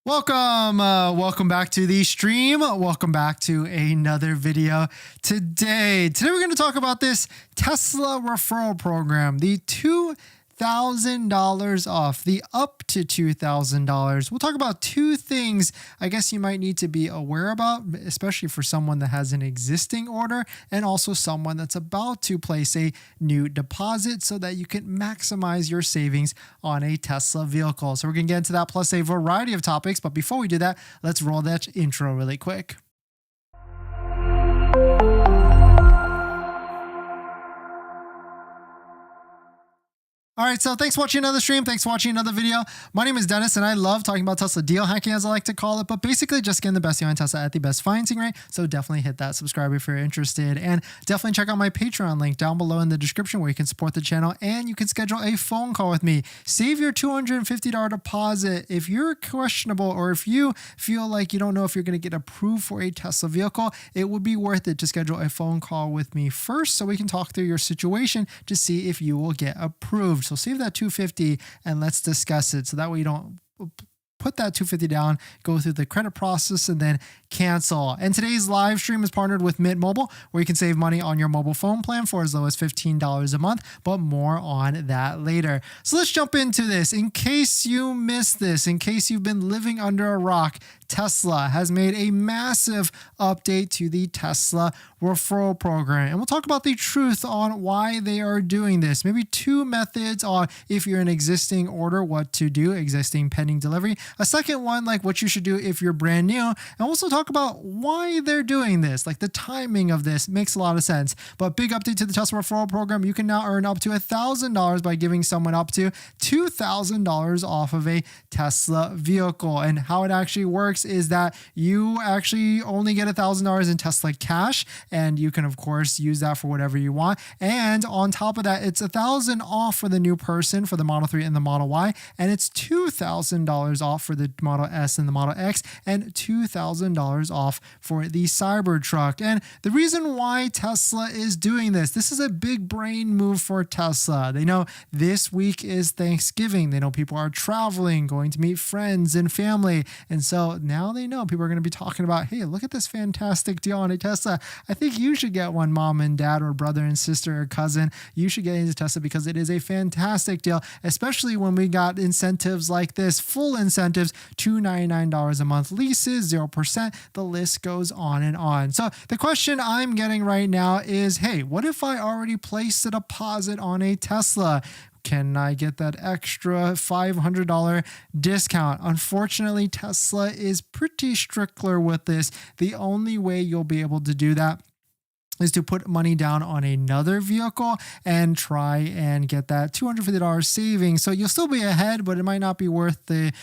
Welcome back to the stream. Welcome back to another video. Today we're going to talk about this Tesla referral program, the $2,000 off, the up to $2,000. We'll talk about two things I guess you might need to be aware about, especially for someone that has an existing order and also someone that's about to place a new deposit so that you can maximize your savings on a Tesla vehicle. So we're going to get into that plus a variety of topics. But before we do that, let's roll that intro really quick. All right, so thanks for watching another stream. Thanks for watching another video. My name is Dennis, and I love talking about Tesla deal hacking, as I like to call it, but basically just getting the best deal on Tesla at the best financing rate. So definitely hit that subscribe if you're interested, and definitely check out my Patreon link down below in the description where you can support the channel and you can schedule a phone call with me. Save your $250 deposit. If you're questionable or if you feel like you don't know if you're going to get approved for a Tesla vehicle, it would be worth it to schedule a phone call with me first so we can talk through your situation to see if you will get approved. So save that $250 and let's discuss it. So that way you don't put that $250 down, go through the credit process, and then cancel. And today's live stream is partnered with Mint Mobile, where you can save money on your mobile phone plan for as low as $15 a month, but more on that later. So let's jump into this. In case you missed this, in case you've been living under a rock, Tesla has made a massive update to the Tesla referral program. And we'll talk about the truth on why they are doing this. Maybe two methods on if you're an existing order, what to do, existing pending delivery. A second one, like what you should do if you're brand new. And we'll also talk about why they're doing this. Like the timing of this makes a lot of sense. But big update to the Tesla referral program. You can now earn up to $1,000 by giving someone up to $2,000 off of a Tesla vehicle. And how it actually works is that you actually only get $1,000 in Tesla cash, and you can of course use that for whatever you want. And on top of that, it's $1,000 off for the new person for the Model 3 and the Model Y, and it's $2,000 off for the Model S and the Model X, and $2,000 off for the Cybertruck. And the reason why Tesla is doing this is a big brain move for Tesla. They know this week is Thanksgiving. They know people are traveling, going to meet friends and family, and so now they know people are going to be talking about, hey, look at this fantastic deal on a Tesla. I think you should get one, mom and dad or brother and sister or cousin. You should get into Tesla because it is a fantastic deal, especially when we got incentives like this, full incentives, $299 a month, leases, 0%. The list goes on and on. So the question I'm getting right now is, hey, what if I already placed a deposit on a Tesla? Can I get that extra $500 discount? Unfortunately, Tesla is pretty stricter with this. The only way you'll be able to do that is to put money down on another vehicle and try and get that $250 savings. So you'll still be ahead, but it might not be worth the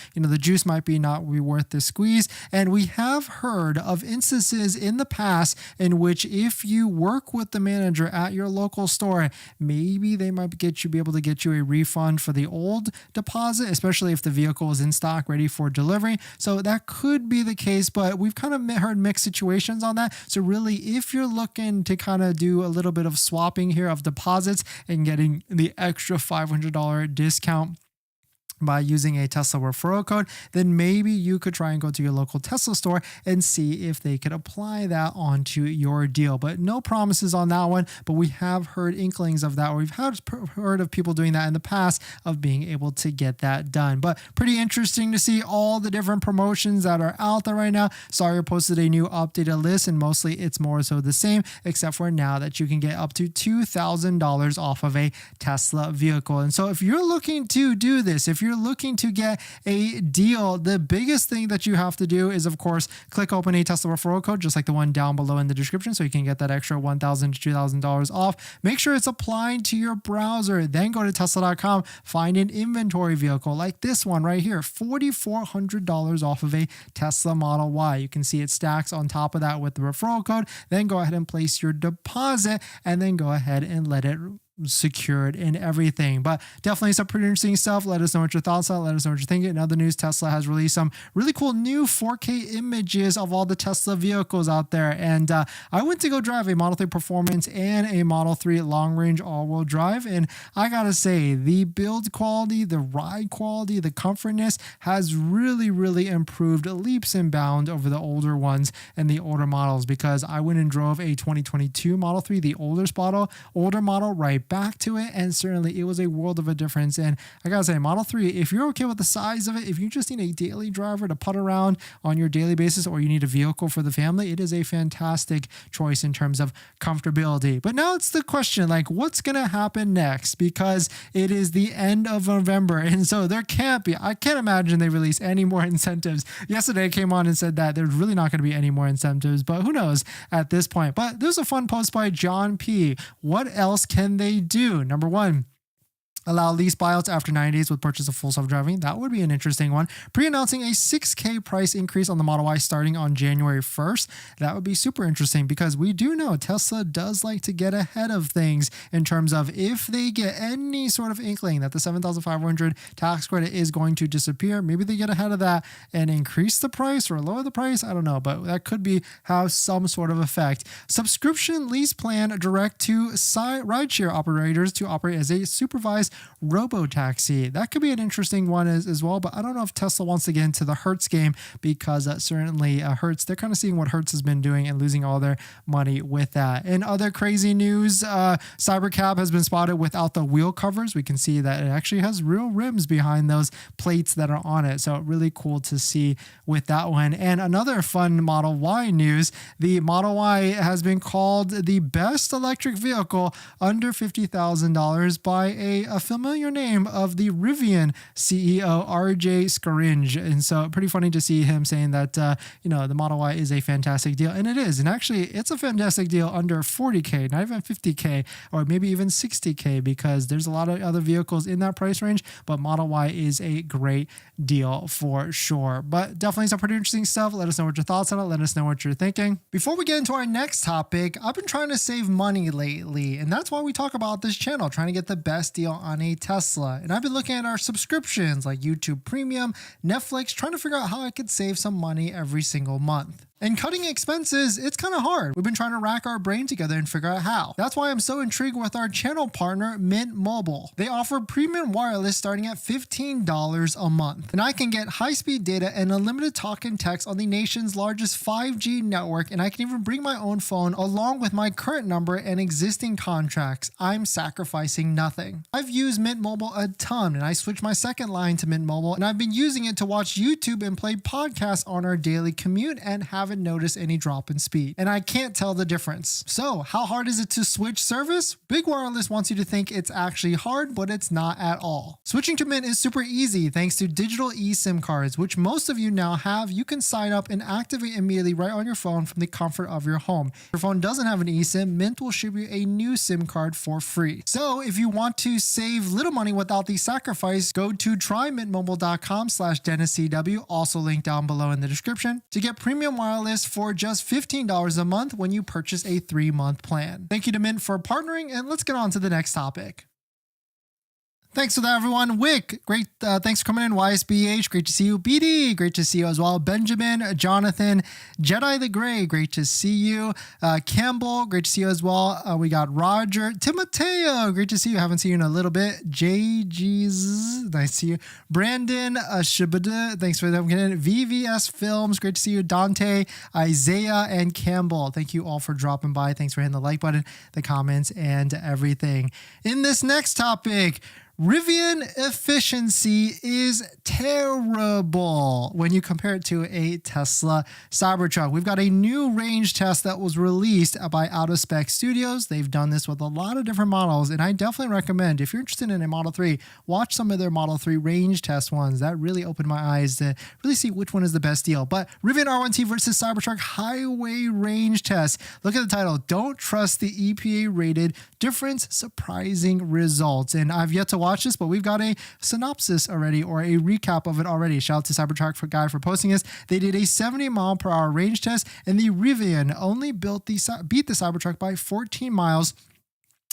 juice might be not be worth the squeeze. And we have heard of instances in the past in which if you work with the manager at your local store, maybe they might be able to get you a refund for the old deposit, especially if the vehicle is in stock, ready for delivery. So that could be the case, but we've kind of heard mixed situations on that. So really, if you're looking to kind of do a little bit of swapping here of deposits and getting the extra $500 discount by using a Tesla referral code, then maybe you could try and go to your local Tesla store and see if they could apply that onto your deal. But no promises on that one, but we have heard inklings of that, or we've heard of people doing that in the past of being able to get that done. But pretty interesting to see all the different promotions that are out there right now. Sawyer posted a new updated list, and mostly it's more so the same, except for now that you can get up to $2,000 off of a Tesla vehicle. And so if you're looking to do this, if you're looking to get a deal, the biggest thing that you have to do is, of course, click open a Tesla referral code, just like the one down below in the description, so you can get that extra $1,000 to $2,000 off. Make sure it's applied to your browser. Then go to Tesla.com, find an inventory vehicle like this one right here, $4,400 off of a Tesla Model Y. You can see it stacks on top of that with the referral code. Then go ahead and place your deposit, and then go ahead and let it secured and everything. But definitely some pretty interesting stuff. Let us know what your thoughts are. Let us know what you're thinking. In other news, Tesla has released some really cool new 4K images of all the Tesla vehicles out there. And I went to go drive a Model 3 Performance and a Model 3 long range all-wheel drive. And I gotta say, the build quality, the ride quality, the comfortness has really improved leaps and bounds over the older ones and the older models, because I went and drove a 2022 Model 3, the older model right back to it, and certainly it was a world of a difference. And I gotta say, Model 3, if you're okay with the size of it, if you just need a daily driver to putt around on your daily basis, or you need a vehicle for the family, it is a fantastic choice in terms of comfortability. But now it's the question, like, what's gonna happen next? Because it is the end of November, and so I can't imagine they release any more incentives. Yesterday I came on and said that there's really not going to be any more incentives, but who knows at this point. But there's a fun post by John P. What else can they do? Number one, allow lease buyouts after 90 days with purchase of full self-driving. That would be an interesting one. Pre-announcing a $6K price increase on the Model Y starting on January 1st. That would be super interesting, because we do know Tesla does like to get ahead of things in terms of if they get any sort of inkling that the $7,500 tax credit is going to disappear, maybe they get ahead of that and increase the price or lower the price. I don't know, but that could have some sort of effect. Subscription lease plan direct to rideshare operators to operate as a supervised robo-taxi. That could be an interesting one as well, but I don't know if Tesla wants to get into the Hertz game, because certainly Hertz, they're kind of seeing what Hertz has been doing and losing all their money with that. In other crazy news, Cybercab has been spotted without the wheel covers. We can see that it actually has real rims behind those plates that are on it. So really cool to see with that one. And another fun Model Y news, the Model Y has been called the best electric vehicle under $50,000 by a familiar name of the Rivian CEO, RJ Scaringe. And so pretty funny to see him saying that, the Model Y is a fantastic deal. And it is. And actually, it's a fantastic deal under 40K, not even 50K, or maybe even 60K, because there's a lot of other vehicles in that price range. But Model Y is a great deal for sure. But definitely some pretty interesting stuff. Let us know what your thoughts on it. Let us know what you're thinking. Before we get into our next topic, I've been trying to save money lately. And that's why we talk about this channel, trying to get the best deal on a Tesla. And I've been looking at our subscriptions like YouTube Premium, Netflix, trying to figure out how I could save some money every single month. And cutting expenses, it's kind of hard. We've been trying to rack our brain together and figure out how. That's why I'm so intrigued with our channel partner, Mint Mobile. They offer premium wireless starting at $15 a month. And I can get high-speed data and unlimited talk and text on the nation's largest 5G network, and I can even bring my own phone along with my current number and existing contracts. I'm sacrificing nothing. I've used Mint Mobile a ton, and I switched my second line to Mint Mobile, and I've been using it to watch YouTube and play podcasts on our daily commute and haven't noticed any drop in speed. And I can't tell the difference. So how hard is it to switch service? Big Wireless wants you to think it's actually hard, but it's not at all. Switching to Mint is super easy thanks to digital eSIM cards, which most of you now have. You can sign up and activate immediately right on your phone from the comfort of your home. If your phone doesn't have an eSIM, Mint will ship you a new SIM card for free. So if you want to save little money without the sacrifice, go to trymintmobile.com/DennisCW, also linked down below in the description, to get premium wireless for just $15 a month when you purchase a 3-month plan. Thank you to Mint for partnering, and let's get on to the next topic. Thanks for that, everyone. Wick, great. Thanks for coming in. YSBH, great to see you. BD, great to see you as well. Benjamin, Jonathan, Jedi the Gray, great to see you. Campbell, great to see you as well. We got Roger, Timoteo, great to see you. Haven't seen you in a little bit. JG's, nice to see you. Brandon, Shibada, thanks for coming in. VVS Films, great to see you. Dante, Isaiah, and Campbell, thank you all for dropping by. Thanks for hitting the like button, the comments, and everything. In this next topic, Rivian efficiency is terrible when you compare it to a Tesla Cybertruck. We've got a new range test that was released by Out of Spec Studios. They've done this with a lot of different models, and I definitely recommend, if you're interested in a Model 3, watch some of their Model 3 range test ones. That really opened my eyes to really see which one is the best deal. But Rivian R1T versus Cybertruck highway range test. Look at the title. Don't trust the EPA rated difference, surprising results. And I've yet to watch this, but we've got a synopsis already, or a recap of it already. Shout out to Cybertruck guy for posting this. They did a 70-mile-per-hour range test, and the Rivian only beat the Cybertruck by 14 miles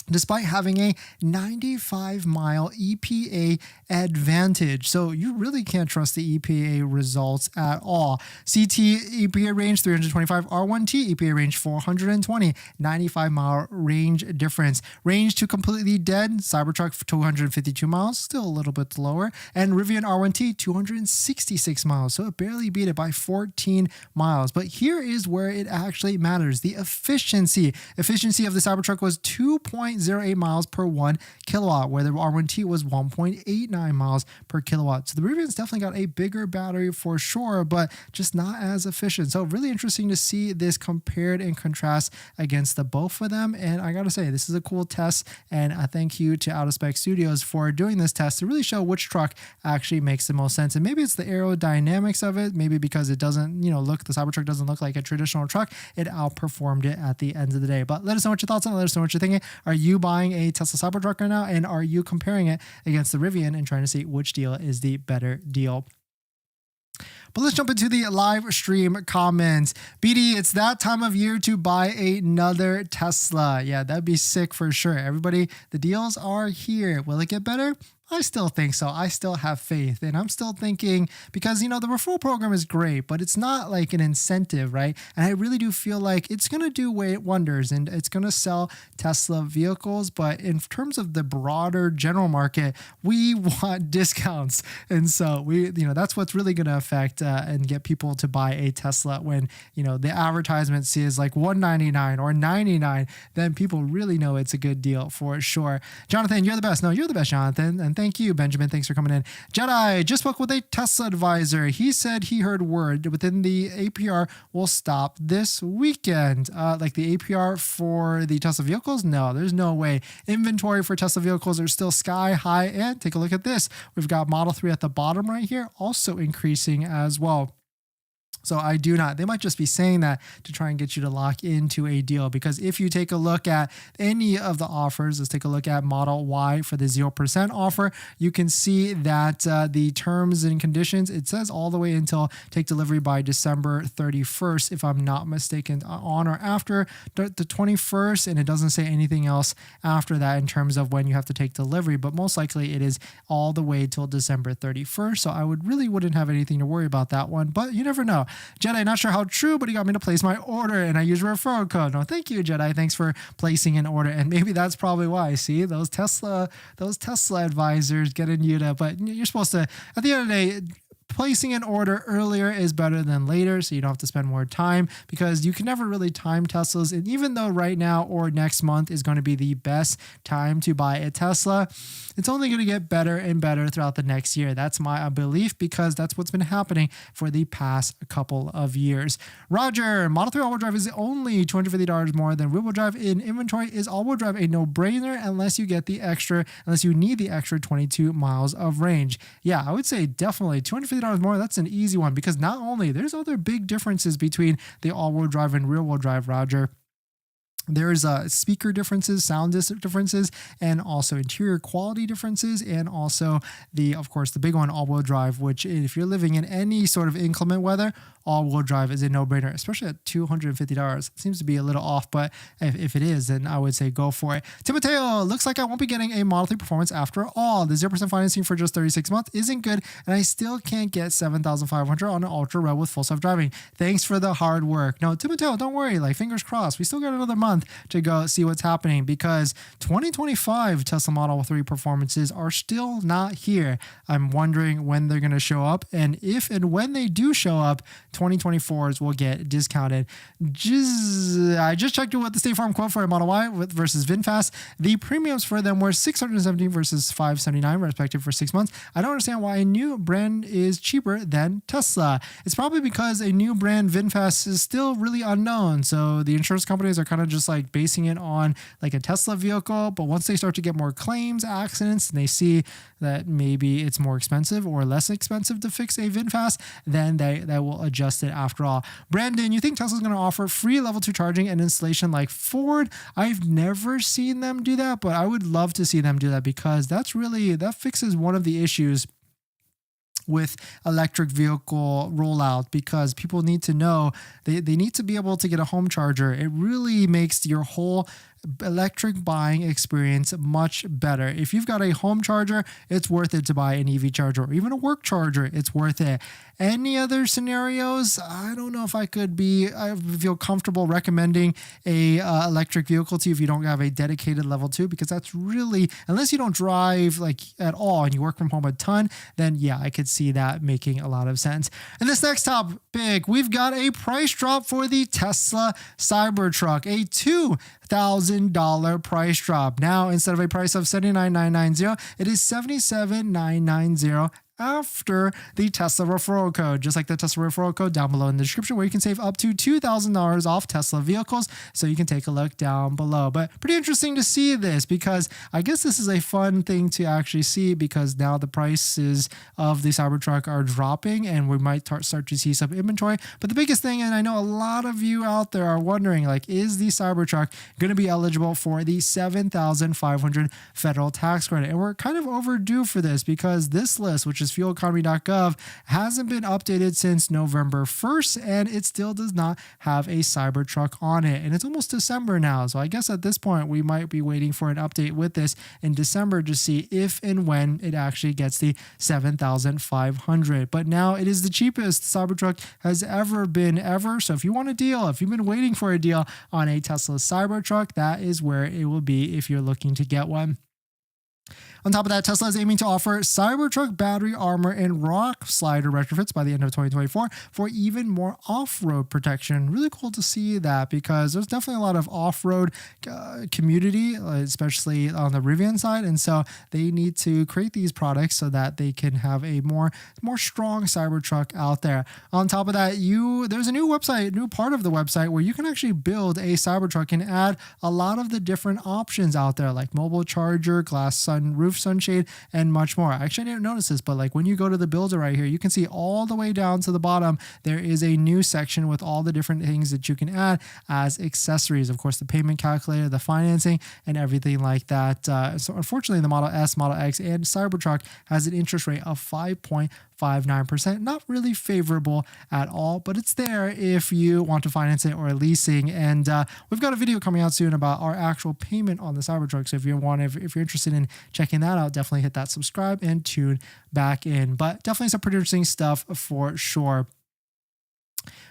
despite having a 95-mile EPA advantage. So you really can't trust the EPA results at all. CT EPA range 325, R1T EPA range 420, 95-mile range difference. Range to completely dead, Cybertruck 252 miles, still a little bit lower, and Rivian R1T 266 miles. So it barely beat it by 14 miles. But here is where it actually matters. The efficiency. Efficiency of the Cybertruck was 2.08 miles per 1 kilowatt, where the R1T was 1.89 miles per kilowatt. So the Rivian's definitely got a bigger battery for sure, but just not as efficient. So really interesting to see this compared and contrast against the both of them. And I gotta say, this is a cool test, and I thank you to Out of Spec Studios for doing this test to really show which truck actually makes the most sense. And maybe it's the aerodynamics of it, maybe because it doesn't, the Cybertruck doesn't look like a traditional truck, it outperformed it at the end of the day. But let us know what your thoughts on it. Let us know what you're thinking. Are you buying a Tesla Cybertruck right now? And are you comparing it against the Rivian and trying to see which deal is the better deal? But let's jump into the live stream comments. BD, it's that time of year to buy another Tesla. Yeah, that'd be sick for sure. Everybody, the deals are here. Will it get better? I still think so. I still have faith. And I'm still thinking, because, the referral program is great, but it's not like an incentive, right? And I really do feel like it's going to do wonders and it's going to sell Tesla vehicles. But in terms of the broader general market, we want discounts. And so that's what's really going to affect and get people to buy a Tesla when, the advertisement says like $199 or $99, then people really know it's a good deal for sure. Jonathan, you're the best. No, you're the best, Jonathan. And thank you, Benjamin. Thanks for coming in. Jedi just spoke with a Tesla advisor. He said he heard word within the APR will stop this weekend. Like the APR for the Tesla vehicles? No, there's no way. Inventory for Tesla vehicles are still sky high. And take a look at this. We've got Model 3 at the bottom right here, also increasing as well. So I do not. They might just be saying that to try and get you to lock into a deal, because if you take a look at any of the offers, let's take a look at Model Y for the 0% offer, you can see that the terms and conditions, it says all the way until take delivery by December 31st, if I'm not mistaken, on or after the 21st, and it doesn't say anything else after that in terms of when you have to take delivery, but most likely it is all the way till December 31st. So I wouldn't have anything to worry about that one, but you never know. Jedi, not sure how true, but he got me to place my order and I use referral code. No, thank you, Jedi. Thanks for placing an order. And maybe that's probably why. See, those Tesla advisors getting you to, but you're supposed to, at the end of the day, placing an order earlier is better than later, so you don't have to spend more time, because you can never really time Teslas. And even though right now or next month is going to be the best time to buy a Tesla, it's only going to get better and better throughout the next year. That's my belief, because that's what's been happening for the past couple of years. Roger, Model 3 all-wheel drive is only $250 more than rear-wheel drive. In inventory, is all-wheel drive a no-brainer unless you need the extra 22 miles of range? Yeah, I would say definitely $250 more. That's an easy one, because not only there's other big differences between the all-wheel drive and rear-wheel drive, Roger. There's speaker differences, sound differences, and also interior quality differences, and also of course, the big one, all-wheel drive, which if you're living in any sort of inclement weather, all-wheel drive is a no-brainer, especially at $250. It seems to be a little off, but if it is, then I would say go for it. Timoteo, looks like I won't be getting a Model 3 Performance after all. The 0% financing for just 36 months isn't good, and I still can't get $7,500 on an Ultra Red with full self-driving. Thanks for the hard work. No, Timoteo, don't worry. Fingers crossed. We still got another month to go see what's happening, because 2025 Tesla Model 3 performances are still not here. I'm wondering when they're going to show up, and if and when they do show up, 2024s will get discounted. I just checked with the State Farm quote for a Model Y versus VinFast. The premiums for them were $617 versus $579 respective for 6 months. I don't understand why a new brand is cheaper than Tesla. It's probably because a new brand VinFast is still really unknown. So the insurance companies are kind of just basing it on a Tesla vehicle. But once they start to get more claims, accidents, and they see that maybe it's more expensive or less expensive to fix a VinFast, then they will adjust it after all. Brandon, you think Tesla's going to offer free level 2 charging and installation like Ford? I've never seen them do that, but I would love to see them do that, because that fixes one of the issues with electric vehicle rollout, because people need to know they need to be able to get a home charger. It really makes your whole electric buying experience much better. If you've got a home charger, it's worth it to buy an EV charger, or even a work charger, it's worth it. Any other scenarios? I don't know if I feel comfortable recommending a electric vehicle to you if you don't have a dedicated level 2, because that's really, unless you don't drive like at all and you work from home a ton, then yeah, I could see that making a lot of sense. And this next topic, we've got a price drop for the Tesla Cybertruck, a $2,000 price drop. Now, instead of a price of $79,990, it is $77,990 after the Tesla referral code, just like the Tesla referral code down below in the description, where you can save up to $2,000 off Tesla vehicles. So you can take a look down below. But pretty interesting to see this, because I guess this is a fun thing to actually see, because now the prices of the Cybertruck are dropping and we might start to see some inventory. But the biggest thing, and I know a lot of you out there are wondering, like, is the Cybertruck going to be eligible for the $7,500 federal tax credit? And we're kind of overdue for this, because this list, which is fueleconomy.gov, hasn't been updated since November 1st, and it still does not have a Cybertruck on it. And it's almost December now, so I guess at this point we might be waiting for an update with this in December to see if and when it actually gets the $7,500. But now it is the cheapest Cybertruck has ever been ever. So if you want a deal, if you've been waiting for a deal on a Tesla Cybertruck, that is where it will be if you're looking to get one. On top of that, Tesla is aiming to offer Cybertruck battery armor and rock slider retrofits by the end of 2024 for even more off-road protection. Really cool to see that, because there's definitely a lot of off-road community, especially on the Rivian side, and so they need to create these products so that they can have a more strong Cybertruck out there. On top of that, there's a new website, new part of the website where you can actually build a Cybertruck and add a lot of the different options out there, like mobile charger, glass sunroof, sunshade, and much more. Actually, I didn't notice this, but like when you go to the builder right here, you can see all the way down to the bottom, there is a new section with all the different things that you can add as accessories. Of course, the payment calculator, the financing, and everything like that. So unfortunately, the Model S, Model X, and Cybertruck has an interest rate of 5.59%. Not really favorable at all, but it's there if you want to finance it or leasing. And we've got a video coming out soon about our actual payment on the Cybertruck. So if you're interested in checking that out, definitely hit that subscribe and tune back in. But definitely some pretty interesting stuff for sure.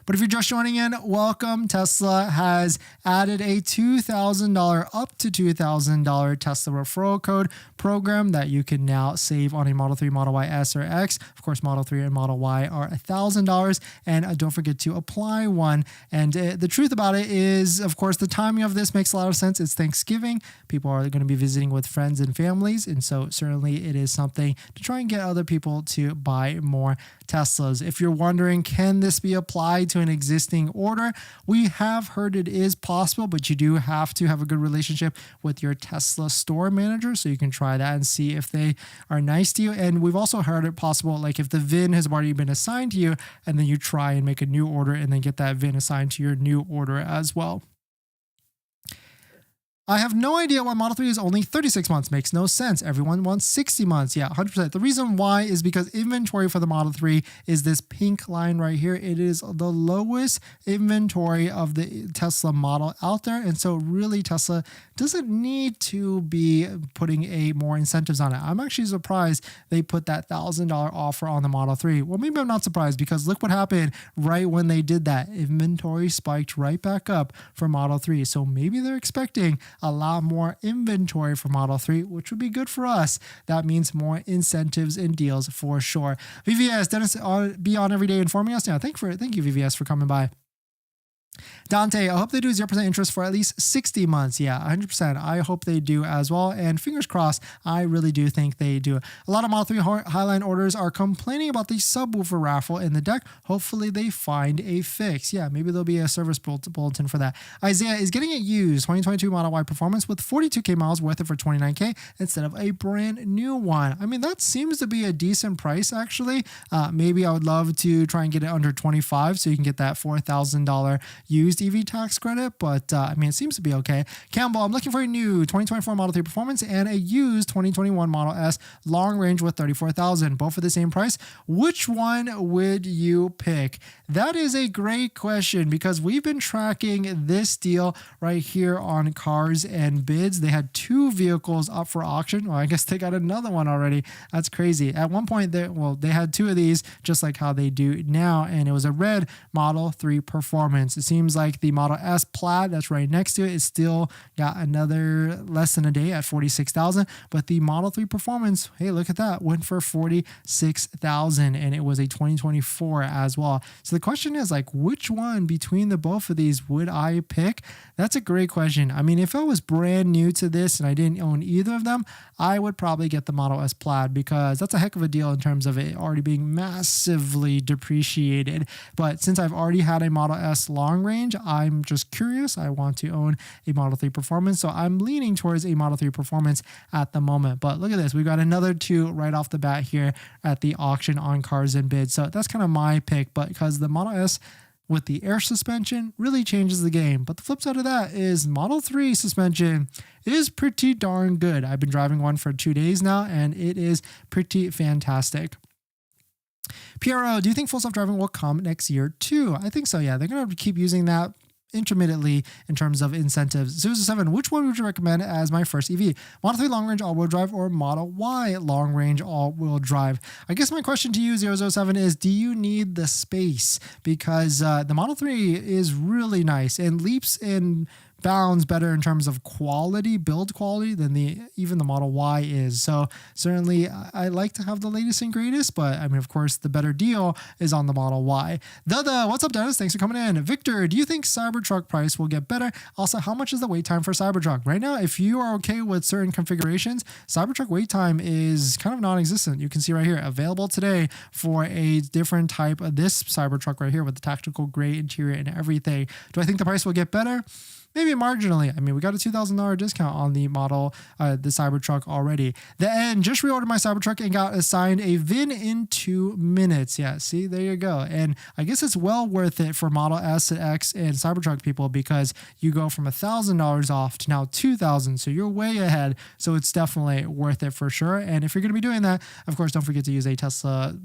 But if you're just joining in, welcome. Tesla has added a $2,000 up to $2,000 Tesla referral code program that you can now save on a Model 3, Model Y, S, or X. Of course, Model 3 and Model Y are $1,000, and don't forget to apply one. And the truth about it is, of course, the timing of this makes a lot of sense. It's Thanksgiving. People are going to be visiting with friends and families, and so certainly it is something to try and get other people to buy more Teslas. If you're wondering, can this be applied to an existing order? We have heard it is possible, but you do have to have a good relationship with your Tesla store manager, so you can try that and see if they are nice to you. And we've also heard it possible, like if the VIN has already been assigned to you, and then you try and make a new order and then get that VIN assigned to your new order as well. I have no idea why Model 3 is only 36 months. Makes no sense. Everyone wants 60 months. Yeah, 100%. The reason why is because inventory for the Model 3 is this pink line right here. It is the lowest inventory of the Tesla model out there. And so really Tesla doesn't need to be putting more incentives on it. I'm actually surprised they put that $1,000 offer on the Model 3. Well, maybe I'm not surprised, because look what happened right when they did that. Inventory spiked right back up for Model 3. So maybe they're expecting a lot more inventory for Model 3, which would be good for us. That means more incentives and deals for sure. VVS, Dennis, be on every day informing us. Now, thank you, VVS, for coming by. Dante, I hope they do 0% interest for at least 60 months. Yeah, 100%. I hope they do as well. And fingers crossed, I really do think they do. A lot of Model 3 Highline orders are complaining about the subwoofer raffle in the deck. Hopefully they find a fix. Yeah, maybe there'll be a service bulletin for that. Isaiah is getting it used. 2022 Model Y Performance with 42K miles worth it for $29K instead of a brand new one. I mean, that seems to be a decent price, actually. Maybe I would love to try and get it under 25 so you can get that $4,000 used EV tax credit, but I mean, it seems to be okay. Campbell, I'm looking for a new 2024 Model 3 Performance and a used 2021 Model S long range with 34,000, both for the same price. Which one would you pick? That is a great question because we've been tracking this deal right here on Cars and Bids. They had 2 vehicles up for auction. Well, I guess they got another one already. That's crazy. At one point, they had 2 of these, just like how they do now, and it was a red Model 3 Performance. It seems like the Model S Plaid that's right next to it is still got another less than a day at 46,000, but the Model 3 Performance, hey, look at that, went for 46,000, and it was a 2024 as well. So the question is, like, which one between the both of these would I pick? That's a great question. I mean, if I was brand new to this and I didn't own either of them, I would probably get the Model S Plaid because that's a heck of a deal in terms of it already being massively depreciated. But since I've already had a Model S long range, I'm just curious. I want to own a Model 3 Performance, so I'm leaning towards a Model 3 Performance at the moment. But look at this. We've got another 2 right off the bat here at the auction on Cars and Bids. So that's kind of my pick, but because the Model S with the air suspension really changes the game. But the flip side of that is Model 3 suspension is pretty darn good. I've been driving one for 2 days now, and it is pretty fantastic. PRO, do you think full self-driving will come next year too? I think so, yeah. They're going to keep using that intermittently in terms of incentives. 007, which one would you recommend as my first EV? Model 3 long range all-wheel drive or Model Y long range all-wheel drive? I guess my question to you, 007, is do you need the space? Because the Model 3 is really nice and leaps in bounds better in terms of quality, build quality, than even the Model Y is. So certainly I like to have the latest and greatest, but I mean, of course, the better deal is on the Model Y. What's up, Dennis? Thanks for coming in. Victor, do you think Cybertruck price will get better? Also, how much is the wait time for Cybertruck? Right now, if you are okay with certain configurations, Cybertruck wait time is kind of non-existent. You can see right here, available today for a different type of this Cybertruck right here with the tactical gray interior and everything. Do I think the price will get better? Maybe marginally. I mean, we got a $2,000 discount on the the Cybertruck already. The End just reordered my Cybertruck and got assigned a VIN in 2 minutes. Yeah, see, there you go. And I guess it's well worth it for Model S and X and Cybertruck people because you go from $1,000 off to now $2,000. So you're way ahead. So it's definitely worth it for sure. And if you're going to be doing that, of course, don't forget to use a Tesla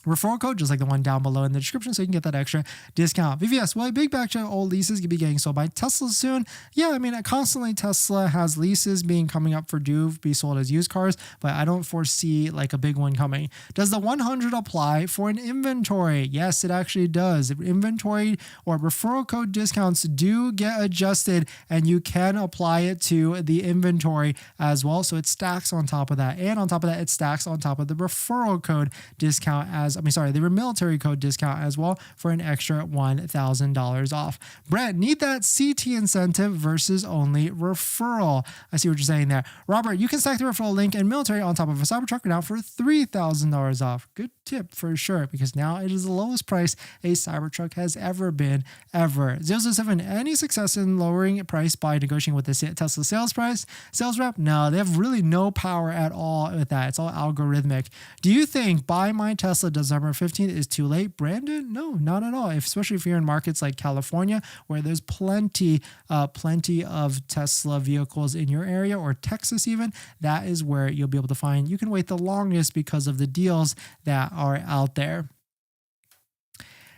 referral code, just like the one down below in the description, so you can get that extra discount. VVS, will a big batch of old leases be getting sold by Tesla soon? Yeah, I mean, constantly Tesla has leases coming up for due to be sold as used cars, but I don't foresee like a big one coming. Does the 100 apply for an inventory? Yes, it actually does. Inventory or referral code discounts do get adjusted, and you can apply it to the inventory as well. So it stacks on top of that, and on top of that, it stacks on top of the referral code discount the military code discount as well for an extra $1,000 off. Brent, need that CT incentive versus only referral. I see what you're saying there. Robert, you can stack the referral link and military on top of a Cybertruck now for $3,000 off. Good tip for sure, because now it is the lowest price a Cybertruck has ever been, ever. 007, any success in lowering price by negotiating with the Tesla sales rep? No, they have really no power at all with that. It's all algorithmic. Do you think buy my Tesla December 15th is too late, Brandon? No, not at all. Especially if you're in markets like California, where there's plenty of Tesla vehicles in your area, or Texas even, that is where you'll be able to find. You can wait the longest because of the deals that are out there.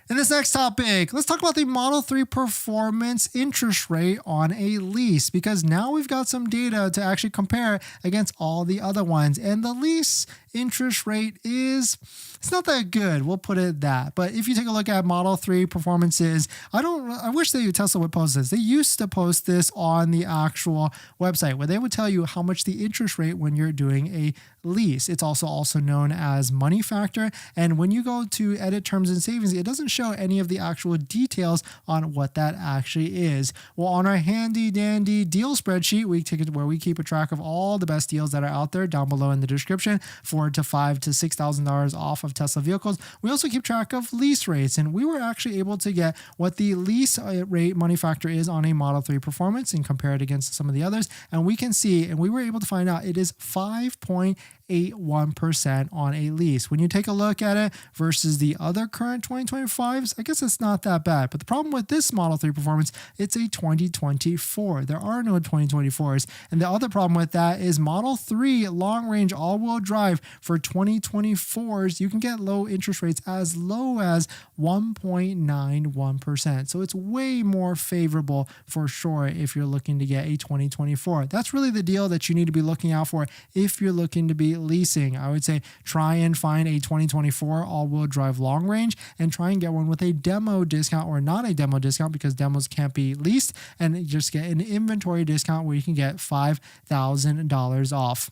In this next topic, let's talk about the Model 3 Performance interest rate on a lease, because now we've got some data to actually compare against all the other ones. And the lease interest rate it's not that good. We'll put it that. But if you take a look at Model 3 Performances, I wish Tesla would post this. They used to post this on the actual website where they would tell you how much the interest rate when you're doing a lease. It's also known as money factor. And when you go to edit terms and savings, it doesn't show any of the actual details on what that actually is. Well, on our handy dandy deal spreadsheet, we take it where we keep a track of all the best deals that are out there down below in the description, $4,000 to $5,000 to $6,000 off of Tesla vehicles. We also keep track of lease rates, and we were actually able to get what the lease rate money factor is on a Model 3 Performance and compare it against some of the others. And we can see, and we were able to find out it is 5.8%. 0.81% on a lease. When you take a look at it versus the other current 2025s, I guess it's not that bad. But the problem with this Model 3 performance, it's a 2024. There are no 2024s. And the other problem with that is Model 3 long-range all-wheel drive for 2024s, you can get low interest rates as low as 1.91%. So it's way more favorable for sure if you're looking to get a 2024. That's really the deal that you need to be looking out for if you're looking to be leasing. I would say try and find a 2024 all-wheel drive long range and try and get one with a demo discount or not a demo discount, because demos can't be leased, and just get an inventory discount where you can get $5,000 off,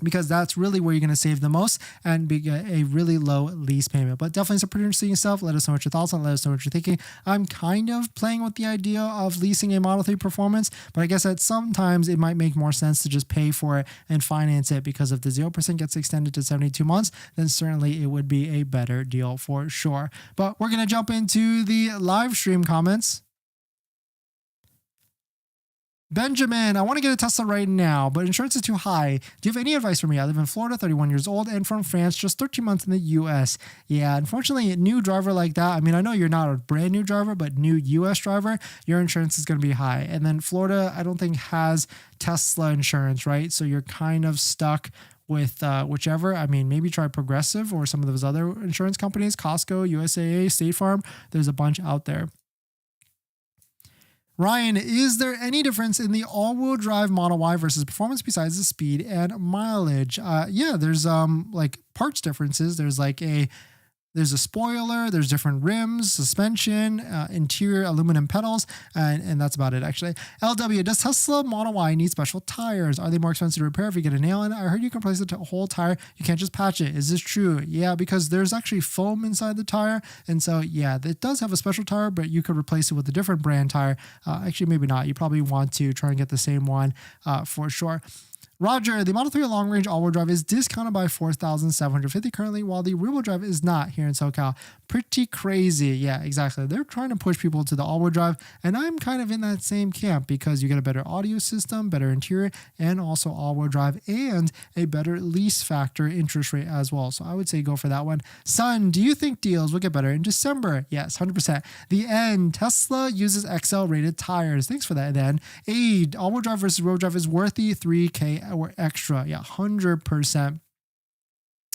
because that's really where you're going to save the most and be a really low lease payment. But definitely some pretty interesting stuff. Let us know what your thoughts on. Let us know what you're thinking. I'm kind of playing with the idea of leasing a Model 3 Performance, but I guess that sometimes it might make more sense to just pay for it and finance it, because if the 0% gets extended to 72 months, then certainly it would be a better deal for sure. But we're going to jump into the live stream comments. Benjamin, I want to get a Tesla right now, but insurance is too high. Do you have any advice for me? I live in Florida, 31 years old, and from France, just 13 months in the US. Yeah, unfortunately, a new driver like that, I mean, I know you're not a brand new driver, but new US driver, your insurance is going to be high. And then Florida, I don't think has Tesla insurance, right? So you're kind of stuck with whichever. I mean, maybe try Progressive or some of those other insurance companies, Costco, USAA, State Farm. There's a bunch out there. Ryan, is there any difference in the all-wheel drive Model Y versus performance besides the speed and mileage? Yeah, there's like parts differences. There's a spoiler, there's different rims, suspension, interior aluminum pedals, and that's about it actually. LW, does Tesla Model Y need special tires? Are they more expensive to repair if you get a nail in it? I heard you can replace the whole tire. You can't just patch it. Is this true? Yeah, because there's actually foam inside the tire. And so, yeah, it does have a special tire, but you could replace it with a different brand tire. Actually, maybe not. You probably want to try and get the same one for sure. Roger, the Model 3 long-range all-wheel drive is discounted by $4,750 currently, while the rear-wheel drive is not here in SoCal. Pretty crazy. Yeah, exactly. They're trying to push people to the all-wheel drive, and I'm kind of in that same camp because you get a better audio system, better interior, and also all-wheel drive, and a better lease factor interest rate as well. So I would say go for that one. Son, do you think deals will get better in December? Yes, 100%. The end. Tesla uses XL-rated tires. Thanks for that, then. Aid, all-wheel drive versus road drive is worth the $3K or extra. Yeah, 100%.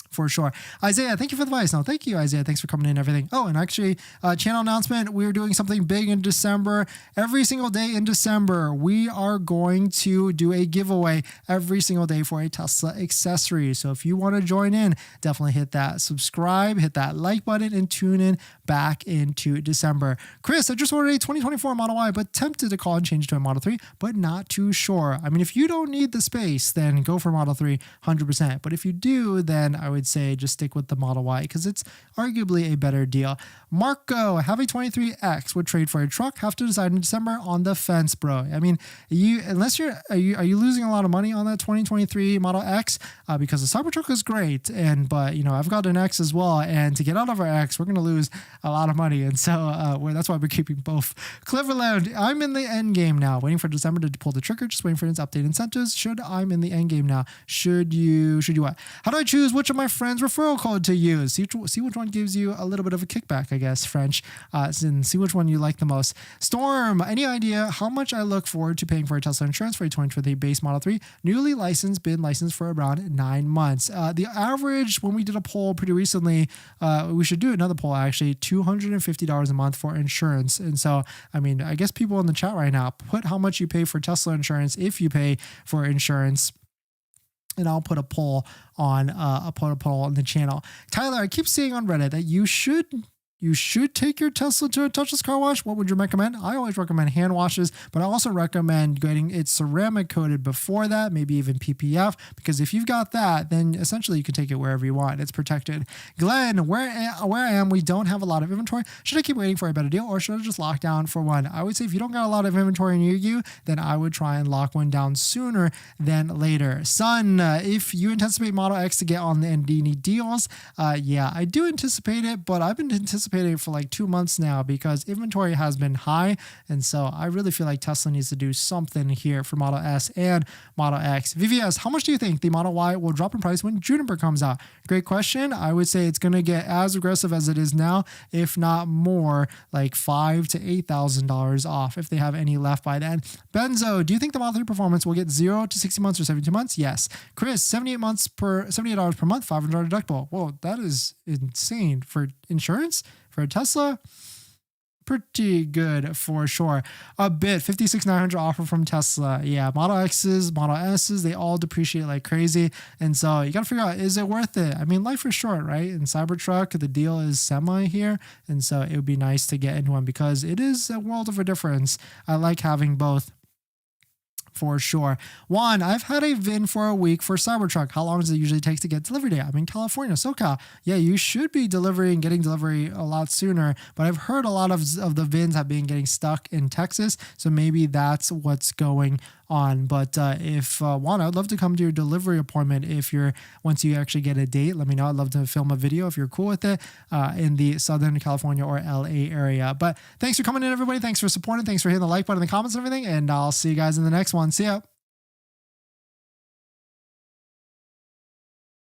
For sure. Isaiah, thank you for the advice. No, thank you, Isaiah. Thanks for coming in and everything. Oh, and actually, channel announcement, we're doing something big in December. Every single day in December, we are going to do a giveaway every single day for a Tesla accessory. So if you want to join in, definitely hit that subscribe, hit that like button, and tune in back into December. Chris, I just ordered a 2024 Model Y, but tempted to call and change to a Model 3, but not too sure. I mean, if you don't need the space, then go for Model 3, 100%. But if you do, then I would say just stick with the Model Y because it's arguably a better deal. Marco, have a 23X, would trade for a truck, have to decide in December, on the fence, bro. I mean, are you losing a lot of money on that 2023 Model X? Because the Cybertruck is great, but you know, I've got an X as well, and to get out of our X, we're going to lose a lot of money, and so that's why we're keeping both. Cleverland, I'm in the end game now, waiting for December to pull the trigger, just waiting for its update incentives. I'm in the end game now. Should you what? How do I choose which of my friends' referral code to use? See which one gives you a little bit of a kickback, I guess, French, and see which one you like the most. Storm, any idea how much I look forward to paying for a Tesla insurance for a 2023 base Model 3? Newly licensed, been licensed for around 9 months. The average, when we did a poll pretty recently, we should do another poll actually, $250 a month for insurance. And so, I mean, I guess people in the chat right now, put how much you pay for Tesla insurance if you pay for insurance. And I'll put a poll on the channel. Tyler, I keep seeing on Reddit that you should take your Tesla to a touchless car wash. What would you recommend? I always recommend hand washes, but I also recommend getting it ceramic coated before that, maybe even PPF, because if you've got that, then essentially you can take it wherever you want. It's protected. Glenn, where I am, we don't have a lot of inventory. Should I keep waiting for a better deal, or should I just lock down for one? I would say if you don't got a lot of inventory near you, then I would try and lock one down sooner than later. Son, if you anticipate Model X to get on the any deals, yeah, I do anticipate it, but I've been anticipating anticipating it for like 2 months now because inventory has been high. And so I really feel like Tesla needs to do something here for Model S and Model X. VVS, how much do you think the Model Y will drop in price when Juniper comes out? Great question. I would say it's going to get as aggressive as it is now, if not more, like $5,000 to $8,000 off if they have any left by then. Benzo, do you think the Model 3 performance will get 0 to 60 months or 72 months? Yes. Chris, $78 per month, $500 deductible. Whoa, that is insane for insurance for a Tesla. Pretty good for sure. A bit 56,900 offer from Tesla. Yeah, Model X's, Model S's, they all depreciate like crazy. And so you got to figure out, is it worth it? I mean, life is short, right? In Cybertruck, the deal is semi here. And so it would be nice to get into one because it is a world of a difference. I like having both. For sure. Juan, I've had a VIN for a week for Cybertruck. How long does it usually take to get delivery date? I'm in California, SoCal. Yeah, you should be getting delivery a lot sooner, but I've heard a lot of the VINs have been getting stuck in Texas, so maybe that's what's going on. But if Juan, I'd love to come to your delivery appointment once you actually get a date. Let me know. I'd love to film a video if you're cool with it in the Southern California or LA area. But thanks for coming in, everybody. Thanks for supporting. Thanks for hitting the like button in the comments and everything. And I'll see you guys in the next one. See ya.